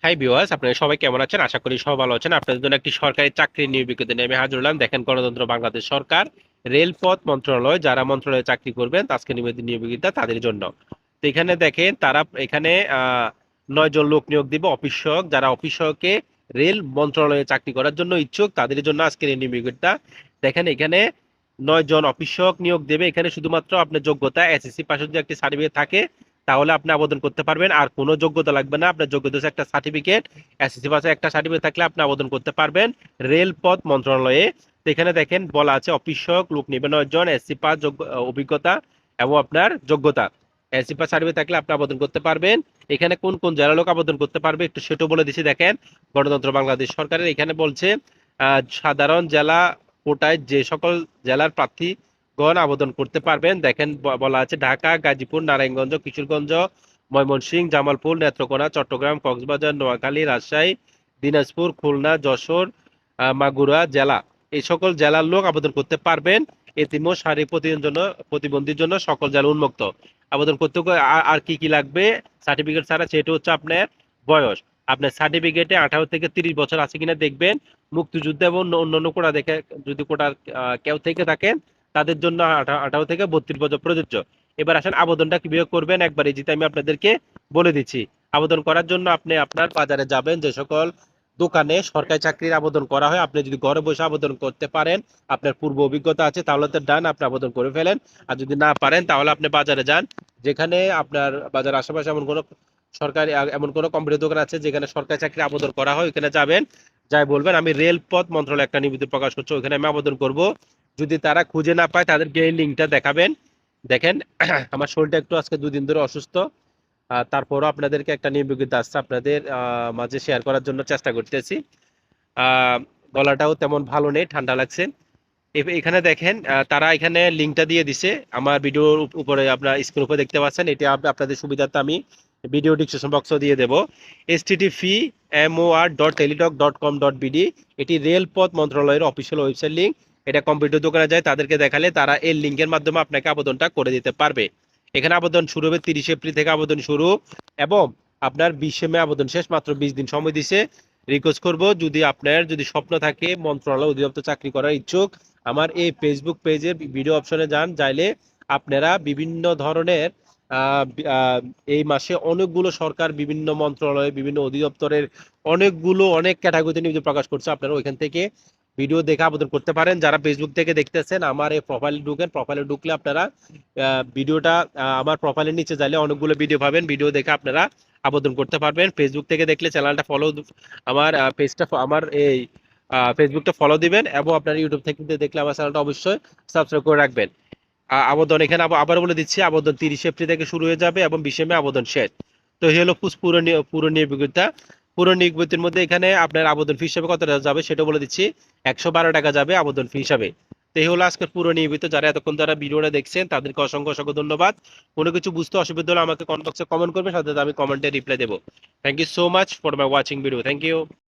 Hi viewers, আপনারা সবাই কেমন আছেন? আশা করি সবাই ভালো আছেন। আপনাদের জন্য একটি সরকারি চাকরির নিয়োগ বিজ্ঞপ্তি নিয়ে আমি হাজির হলাম। দেখেন, গণতন্ত্র বাংলাদেশ সরকার রেলপথ মন্ত্রণালয়, যারা মন্ত্রণালয়ে চাকরি করবেন আজকে নিবেদিত নিয়োগ বিজ্ঞপ্তি তাদের জন্য। তো এখানে দেখেন, তারা এখানে 9 জন লোক নিয়োগ দিবে অফিস সহায়ক। যারা অফিস সহায়কে রেল মন্ত্রণালয়ে চাকরি করার জন্য ইচ্ছুক তাদের জন্য আজকের এই নিয়োগ বিজ্ঞপ্তিটা। দেখেন, এখানে 9 জন অফিস সহায়ক নিয়োগ দেবে। এখানে শুধুমাত্র আপনার যোগ্যতা এসএসসি পাশের যদি একটি সার্টিফিকেট থাকে তাহলে আপনি আবেদন করতে পারবেন। আর কোনো যোগ্যতা লাগবে না, আপনার যোগ্যতা হচ্ছে একটা সার্টিফিকেট। এসএসসি পাশে একটা সার্টিফিকেট থাকলে আপনি আবেদন করতে পারবেন রেলপথ মন্ত্রণালয়ে। তো এখানে দেখেন বলা আছে অফিস সহায়ক লোক নেবে 9 জন, এসসি পাস অভিজ্ঞতা এবং আপনার যোগ্যতা। এসসি পাস সার্টিফিকেট থাকলে আপনি আবেদন করতে পারবেন। এখানে কোন কোন জেলার লোক আবেদন করতে পারবে একটু সেটাও বলে দিচ্ছি। দেখেন, গণতন্ত্র বাংলাদেশ সরকারের এখানে বলছে সাধারণ জেলা কোটায় যে সকল জেলার প্রার্থী গণ আবেদন করতে পারবেন। দেখেন বলা আছে ঢাকা, গাজীপুর, নারায়ণগঞ্জ, কিশোরগঞ্জ, ময়মনসিংহ, জামালপুর, নেত্রকোনা, চট্টগ্রাম, কক্সবাজার, নোয়াখালী, রাজশাহী, দিনাজপুর, খুলনা, যশোর, মাগুরা জেলা। এই সকল জেলার লোক আবেদন করতে পারবেন। এতিম ও শারীরিক প্রতিবন্ধীর জন্য সকল জেলা উন্মুক্ত। আবেদন করতে আর কি কি লাগবে সার্টিফিকেট ছাড়া, সেটা হচ্ছে আপনার বয়স। আপনার সার্টিফিকেটে 18 থেকে 30 বছর আছে কিনা দেখবেন। মুক্তিযুদ্ধ এবং অন্যান্য কোটা দেখে, যদি কোটার কেউ থেকে থাকেন তাদের জন্য 18 থেকে 32 বছর প্রযোজ্য। এবার আসেন আবেদনটা কিভাবে করবেন, একবারে যেটা আমি আপনাদেরকে বলে দিচ্ছি। আবেদন করার জন্য আপনি আপনার বাজারে যাবেন, যে সকল দোকানে সরকারি চাকরির আবেদন করা হয়। আপনি যদি ঘরে বসে আবেদন করতে পারেন, আপনার পূর্ব অভিজ্ঞতা আছে, তাহলে তো ডান, আপনি আবেদন করে ফেলেন। আর যদি না পারেন তাহলে আপনি বাজারে যান, যেখানে আপনার বাজার আশেপাশে এমন কোনো কম্পিউটার দোকান আছে যেখানে সরকারি চাকরি আবেদন করা হয়, ওখানে যাবেন। যাই বলবেন আমি রেলপথ মন্ত্রণালয় একটা নিবন্ধন প্রকাশ করছি, ওখানে আমি আবেদন করব। যদি তারা খুঁজে না পায় তাদেরকে এই লিঙ্কটা দেখাবেন। দেখেন, আমার শরীরটা একটু আজকে 2 দিন ধরে অসুস্থ। তারপরও আপনাদেরকে একটা নির্বিঘ্নিত আসছে আপনাদের মাঝে শেয়ার করার জন্য চেষ্টা করতেছি। আহ, গলাটাও তেমন ভালো নেই, ঠান্ডা লাগছে। এখানে দেখেন, তারা এখানে লিঙ্কটা দিয়ে দিছে আমার ভিডিওর উপরে, আপনার স্ক্রিন উপরে দেখতে পাচ্ছেন। এটা আপনাদের সুবিধার্থে আমি ভিডিও ডিসক্রিপশন বক্সও দিয়ে দেবো। http://mor.teletalk.com.bd, এটি রেলপথ মন্ত্রণালয়ের অফিসিয়াল ওয়েবসাইট লিঙ্ক। এটা কম্পিউটার দোকানে যায় তাদেরকে দেখালে তারা এই লিঙ্কের মাধ্যমে আপনাকে আবেদনটা করে দিতে পারবে। এখানে আবেদন শুরু হবে 30 এপ্রিল থেকে আবেদন শুরু, এবং আপনার 20 মে আবেদন শেষ। মাত্র 20 দিন সময় দিছে। রিকোয়েস্ট করব, যদি স্বপ্ন থাকে মন্ত্রণালয় অধিদপ্তর চাকরি করার ইচ্ছুক, আমার এই ফেসবুক পেজের ভিডিও অপশনে যান। যাইলে আপনারা বিভিন্ন ধরনের আহ, আহ, এই মাসে অনেকগুলো সরকার বিভিন্ন মন্ত্রণালয় বিভিন্ন অধিদপ্তরের অনেক ক্যাটাগরিতে নিয়োগ প্রকাশ করছে। আপনারা ওইখান থেকে ভিডিও দেখে আবেদন করতে পারেন। যারা ফেসবুক থেকে দেখতেছেন, আমার এই প্রোফাইলে ঢুকেন। প্রোফাইলে ঢুকলে আপনারা ভিডিওটা, আমার প্রোফাইলের নিচে যাইলে অনেকগুলো ভিডিও পাবেন। ভিডিও দেখে আপনারা আবেদন করতে পারবেন। ফেসবুক থেকে দেখলে চ্যানেলটা ফলো, আমার পেজটা, আমার এই ফেসবুকটা ফলো দিবেন, এবং আপনার ইউটিউব থেকে দেখলে আমার চ্যানেলটা অবশ্যই সাবস্ক্রাইব করে রাখবেন। আবেদন এখানে আবার বলে দিচ্ছি, আবেদন 30 এপ্রিল থেকে শুরু হয়ে যাবে এবং 20 মে আবেদন শেষ। তো এই হলো পুরো নিয়োগ বিজ্ঞপ্তিটা। পুরো নিয়োগ বিজ্ঞপ্তির মধ্যে এখানে আপনার আবেদন ফি হিসাবে কত টাকা যাবে সেটা বলে দিচ্ছি। 112 টাকা যাবে আবেদন ফি হিসাবে। তো এই হলো আজকের পুরো নিয়োগ। যারা এতক্ষণ যারা ভিডিওটা দেখছেন তাদেরকে অসংখ্য অসংখ্য ধন্যবাদ। কোনো কিছু বুঝতে অসুবিধা হলে আমাকে কমেন্ট বক্সে কমেন্ট করবেন, সাথে সাথে আমি কমেন্টে রিপ্লাই দেবো। Thank you so much for my watching video. Thank you.